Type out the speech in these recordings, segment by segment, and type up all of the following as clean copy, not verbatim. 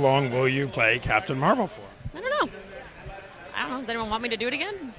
long will you play Captain Marvel for? I don't know. Does anyone want me to do it again?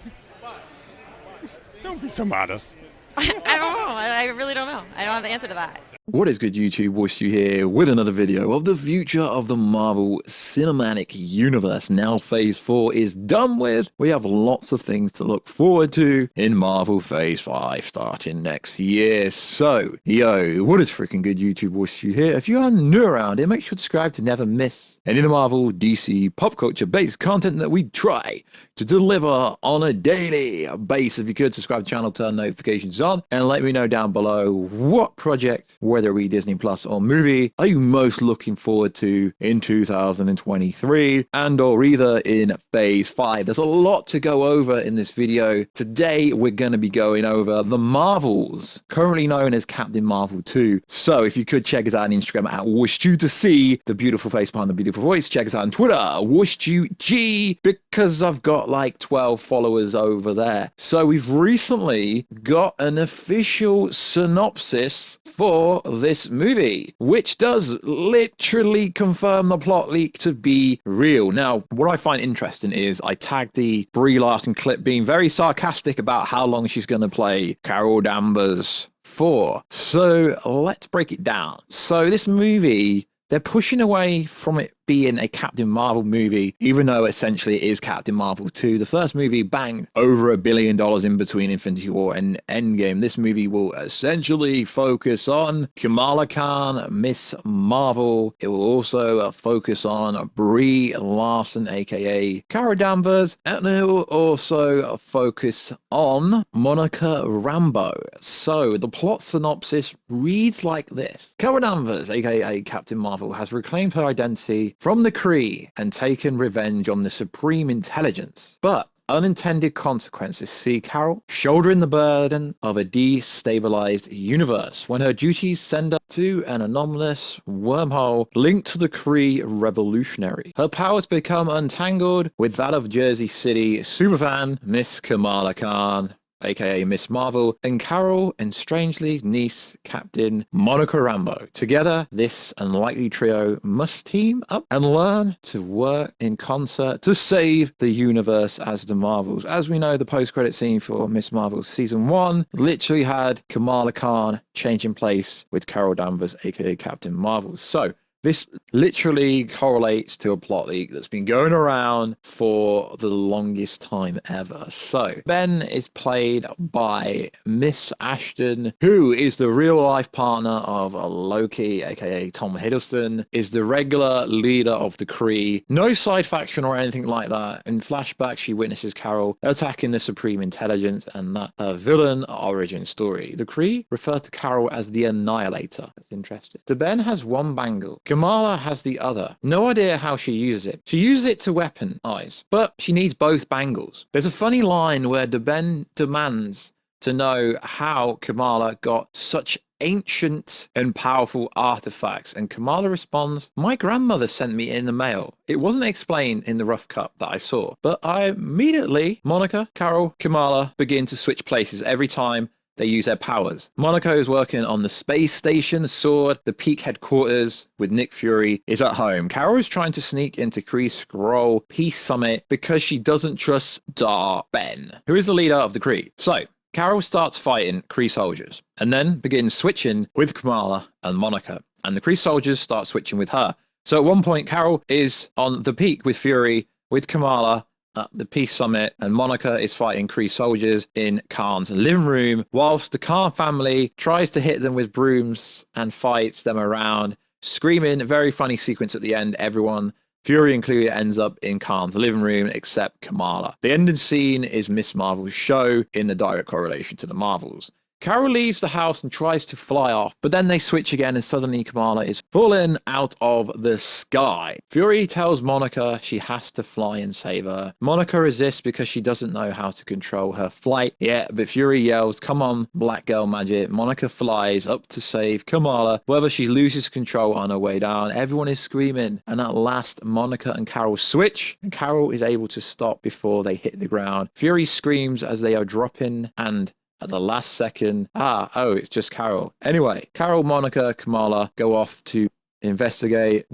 Don't be so modest. I don't know. I really don't know. I don't have the answer to that. What is good, YouTube? Warstu here with another video of the future of the Marvel Cinematic Universe. Now Phase 4 is done with. We have lots of things to look forward to in Marvel Phase 5 starting next year. So, yo, what is freaking good, YouTube? Warstu here. If you are new around here, make sure to subscribe to never miss any of the Marvel, DC, pop culture based content that we try to deliver on a daily basis. If you could, subscribe to the channel, turn notifications on, and let me know down below what project, whether it be Disney Plus or movie, are you most looking forward to in 2023 and or either in Phase 5. There's a lot to go over in this video. Today, we're going to be going over the Marvels, currently known as Captain Marvel 2. So if you could check us out on Instagram at Warstu to see the beautiful face behind the beautiful voice. Check us out on Twitter, WarstuG, because I've got like 12 followers over there. So we've recently got an official synopsis for this movie, which does literally confirm the plot leak to be real. Now, what I find interesting is I tagged the Brie Larson clip being very sarcastic about how long she's going to play Carol Danvers for. So let's break it down. So this movie, they're pushing away from it being a Captain Marvel movie, even though essentially it is Captain Marvel 2. The first movie banged over $1 billion in between Infinity War and Endgame. This movie will essentially focus on Kamala Khan, Miss Marvel. It will also focus on Brie Larson, aka Cara Danvers, and it will also focus on Monica Rambeau. So the plot synopsis reads like this. Cara Danvers, aka Captain Marvel, has reclaimed her identity from the Kree and taken revenge on the Supreme Intelligence. But unintended consequences see Carol shouldering the burden of a destabilized universe when her duties send her to an anomalous wormhole linked to the Kree revolutionary. Her powers become untangled with that of Jersey City superfan Miss Kamala Khan, aka Miss Marvel, and Carol and Strangely's niece, Captain Monica Rambeau. Together, this unlikely trio must team up and learn to work in concert to save the universe as the Marvels. As we know, the post-credit scene for Miss Marvel Season 1 literally had Kamala Khan changing place with Carol Danvers, aka Captain Marvel. So, this literally correlates to a plot leak that's been going around for the longest time ever. So, Ben is played by Miss Ashton, who is the real-life partner of Loki, aka Tom Hiddleston, is the regular leader of the Kree. No side faction or anything like that. In flashback, she witnesses Carol attacking the Supreme Intelligence and that villain origin story. The Kree refer to Carol as the Annihilator. That's interesting. So Ben has one bangle. Kamala has the other. No idea how she uses it. She uses it to weaponize, but she needs both bangles. There's a funny line where Ben demands to know how Kamala got such ancient and powerful artifacts, and Kamala responds, "My grandmother sent me in the mail. It wasn't explained in the rough cut that I saw." But Monica, Carol, Kamala begin to switch places every time they use their powers. Monica is working on the space station, the sword, the peak headquarters with Nick Fury is at home. Carol is trying to sneak into Kree Skrull Peace Summit because she doesn't trust Dar Ben, who is the leader of the Kree. So, Carol starts fighting Kree soldiers and then begins switching with Kamala and Monica. And the Kree soldiers start switching with her. So at one point, Carol is on the peak with Fury, with Kamala, at the Peace Summit, and Monica is fighting Kree soldiers in Khan's living room, whilst the Khan family tries to hit them with brooms and fights them around, screaming. Very funny sequence at the end. Everyone, Fury included, ends up in Khan's living room except Kamala. The ending scene is Miss Marvel's show in the direct correlation to the Marvels. Carol leaves the house and tries to fly off, but then they switch again and suddenly Kamala is falling out of the sky. Fury tells Monica she has to fly and save her. Monica resists because she doesn't know how to control her flight yet, but Fury yells, "Come on, black girl magic." Monica flies up to save Kamala. However, she loses control on her way down. Everyone is screaming, and at last Monica and Carol switch, and Carol is able to stop before they hit the ground. Fury screams as they are dropping, and at the last second, it's just Carol. Anyway, Carol, Monica, Kamala go off to investigate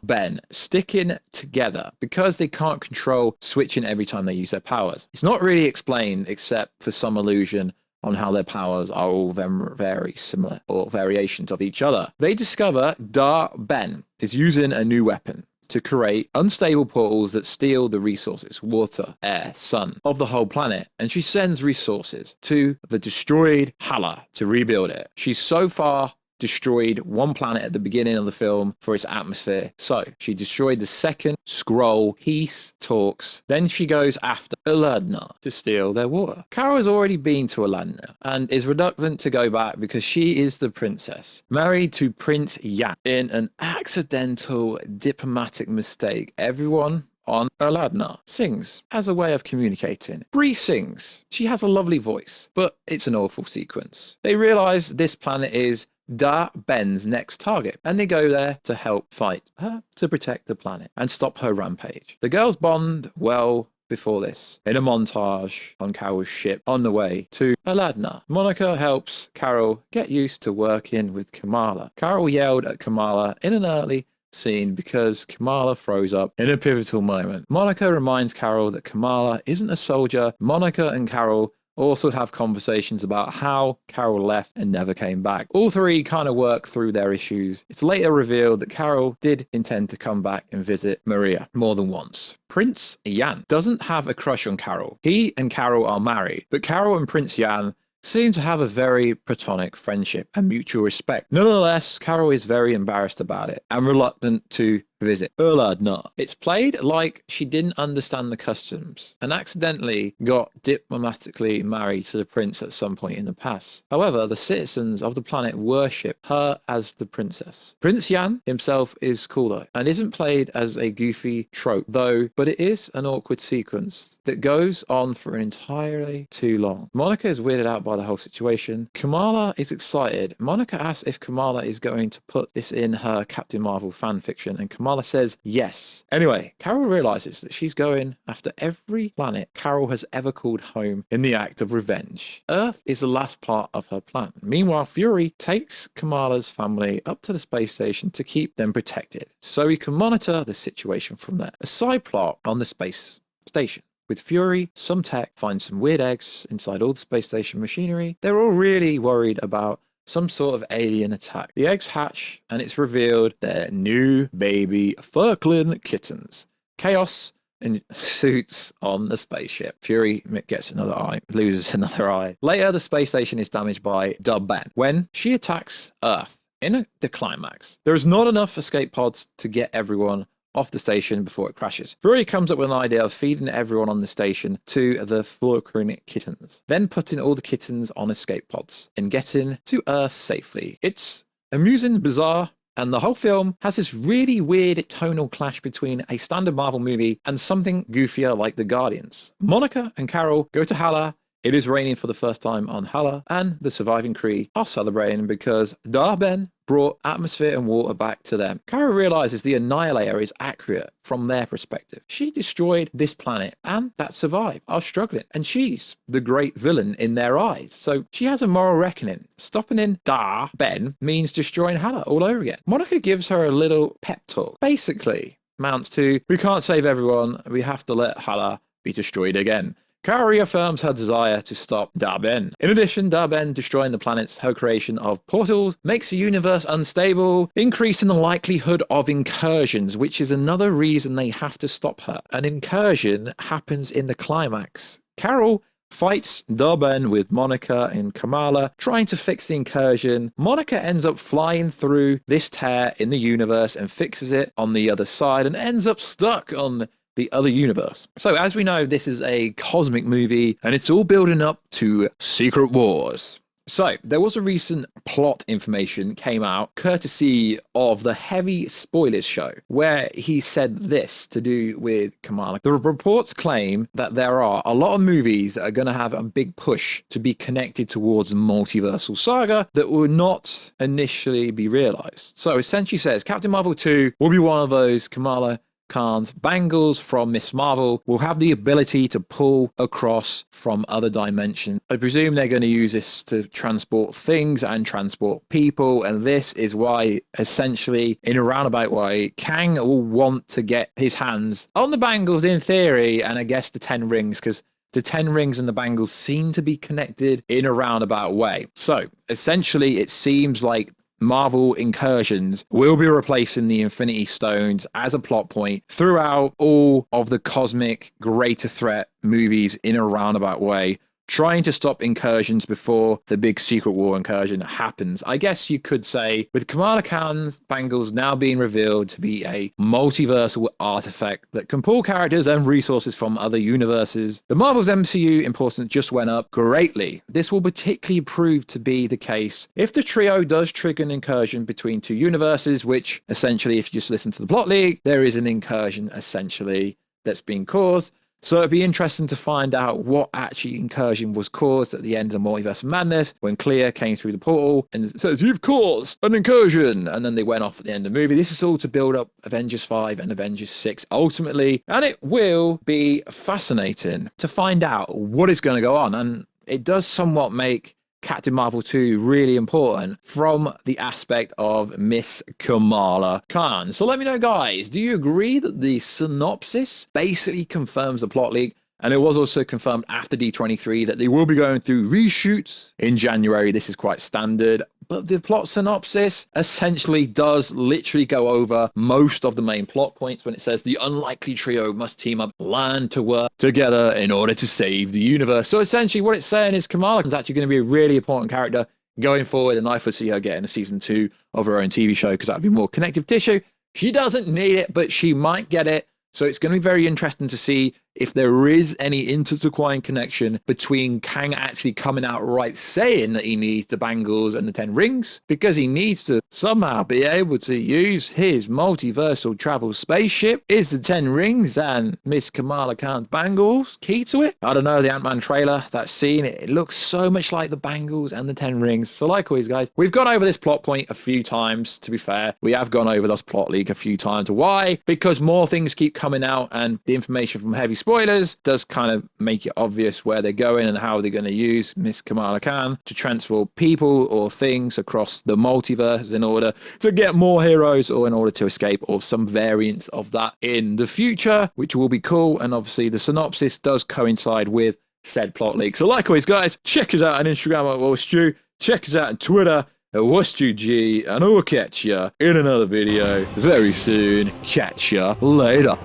Ben, sticking together because they can't control switching every time they use their powers. It's not really explained except for some illusion on how their powers are all very similar or variations of each other. They discover Ben is using a new weapon to create unstable portals that steal the resources, water, air, sun, of the whole planet. And she sends resources to the destroyed Hala to rebuild it. She's so far destroyed one planet at the beginning of the film for its atmosphere. So she destroyed the second scroll, peace talks. Then she goes after Aladna to steal their water. Carol has already been to Aladna and is reluctant to go back because she is the princess, married to Prince Yan. In an accidental diplomatic mistake, everyone on Aladna sings as a way of communicating. Bree sings. She has a lovely voice, but it's an awful sequence. They realize this planet is Ben's next target, and they go there to help fight her to protect the planet and stop her rampage. The girls bond well before this in a montage on Carol's ship on the way to Aladna. Monica helps Carol get used to working with Kamala. Carol yelled at Kamala in an early scene because Kamala froze up in a pivotal moment. Monica reminds Carol that Kamala isn't a soldier. Monica and Carol also have conversations about how Carol left and never came back. All three kind of work through their issues. It's later revealed that Carol did intend to come back and visit Maria more than once. Prince Yan doesn't have a crush on Carol. He and Carol are married, but Carol and Prince Yan seem to have a very platonic friendship and mutual respect. Nonetheless, Carol is very embarrassed about it and reluctant to visit Aladna. It's played like she didn't understand the customs and accidentally got diplomatically married to the prince at some point in the past. However, the citizens of the planet worship her as the princess. Prince Yan himself is cool though, and isn't played as a goofy trope though, but it is an awkward sequence that goes on for entirely too long. Monica is weirded out by the whole situation. Kamala is excited. Monica asks if Kamala is going to put this in her Captain Marvel fanfiction, and Kamala says yes. Anyway, Carol realizes that she's going after every planet Carol has ever called home in the act of revenge. Earth is the last part of her plan. Meanwhile, Fury takes Kamala's family up to the space station to keep them protected, so he can monitor the situation from there. A side plot on the space station. With Fury, some tech finds some weird eggs inside all the space station machinery. They're all really worried about some sort of alien attack. The eggs hatch, and it's revealed they're new baby furclin kittens. Chaos ensues on the spaceship. Fury gets another eye, loses another eye. Later, the space station is damaged by Ben when she attacks Earth in the climax. There is not enough escape pods to get everyone off the station before it crashes. Fury comes up with an idea of feeding everyone on the station to the fluorochronic kittens, then putting all the kittens on escape pods and getting to Earth safely. It's amusing, bizarre, and the whole film has this really weird tonal clash between a standard Marvel movie and something goofier like The Guardians. Monica and Carol go to Hala. It is raining for the first time on Hala, and the surviving Kree are celebrating because Ben brought atmosphere and water back to them. Carol realizes the Annihilator is accurate from their perspective. She destroyed this planet, and that survived are struggling, and she's the great villain in their eyes. So she has a moral reckoning. Stopping in Ben means destroying Hala all over again. Monica gives her a little pep talk. Basically, amounts to, we can't save everyone, we have to let Hala be destroyed again. Carol reaffirms her desire to stop Ben. In addition, Ben destroying the planet's her creation of portals makes the universe unstable, increasing the likelihood of incursions, which is another reason they have to stop her. An incursion happens in the climax. Carol fights Ben with Monica and Kamala, trying to fix the incursion. Monica ends up flying through this tear in the universe and fixes it on the other side and ends up stuck on the other universe. So as we know, this is a cosmic movie and it's all building up to Secret Wars. So there was a recent plot information came out courtesy of the Heavy Spoilers show where he said this to do with Kamala. The reports claim that there are a lot of movies that are going to have a big push to be connected towards the multiversal saga that will not initially be realized. So essentially says Captain Marvel 2 will be one of those. Kamala Khan's bangles from Miss Marvel will have the ability to pull across from other dimensions. I presume they're going to use this to transport things and transport people, and this is why, essentially, in a roundabout way, Kang will want to get his hands on the bangles in theory, and I guess the 10 rings, because the 10 rings and the bangles seem to be connected in a roundabout way. So, essentially, it seems like Marvel incursions will be replacing the Infinity Stones as a plot point throughout all of the cosmic greater threat movies in a roundabout way, trying to stop incursions before the big Secret War incursion happens. I guess you could say, with Kamala Khan's bangles now being revealed to be a multiversal artifact that can pull characters and resources from other universes, the Marvel's MCU importance just went up greatly. This will particularly prove to be the case if the trio does trigger an incursion between two universes, which essentially, if you just listen to the plot leak, there is an incursion essentially that's being caused. So it'd be interesting to find out what actually incursion was caused at the end of the Multiverse of Madness when Clea came through the portal and says, "You've caused an incursion," and then they went off at the end of the movie. This is all to build up Avengers 5 and Avengers 6 ultimately, and it will be fascinating to find out what is going to go on, and it does somewhat make Captain Marvel 2 really important from the aspect of Miss Kamala Khan. So let me know, guys, do you agree that the synopsis basically confirms the plot leak? And it was also confirmed after D23 that they will be going through reshoots in January. This is quite standard. But the plot synopsis essentially does literally go over most of the main plot points when it says the unlikely trio must team up, plan to work together in order to save the universe. So essentially what it's saying is Kamala is actually going to be a really important character going forward, and I foresee her getting a season 2 of her own TV show because that would be more connective tissue. She doesn't need it, but she might get it. So it's going to be very interesting to see if there is any intertwined connection between Kang actually coming out right saying that he needs the bangles and the 10 rings, because he needs to somehow be able to use his multiversal travel spaceship. Is the 10 rings and Miss Kamala Khan's bangles key to it? I don't know, the Ant-Man trailer, that scene, it looks so much like the bangles and the 10 rings. So like always, guys, we've gone over this plot point a few times, to be fair. We have gone over this plot leak a few times. Why? Because more things keep coming out, and the information from Heavy Spoilers does kind of make it obvious where they're going and how they're going to use Miss Kamala Khan to transport people or things across the multiverse in order to get more heroes or in order to escape, or some variants of that in the future, which will be cool. And obviously the synopsis does coincide with said plot leak. So like always, guys, check us out on Instagram at Warstu, check us out on Twitter at WarstuG, and I'll catch ya in another video very soon. Catch ya later.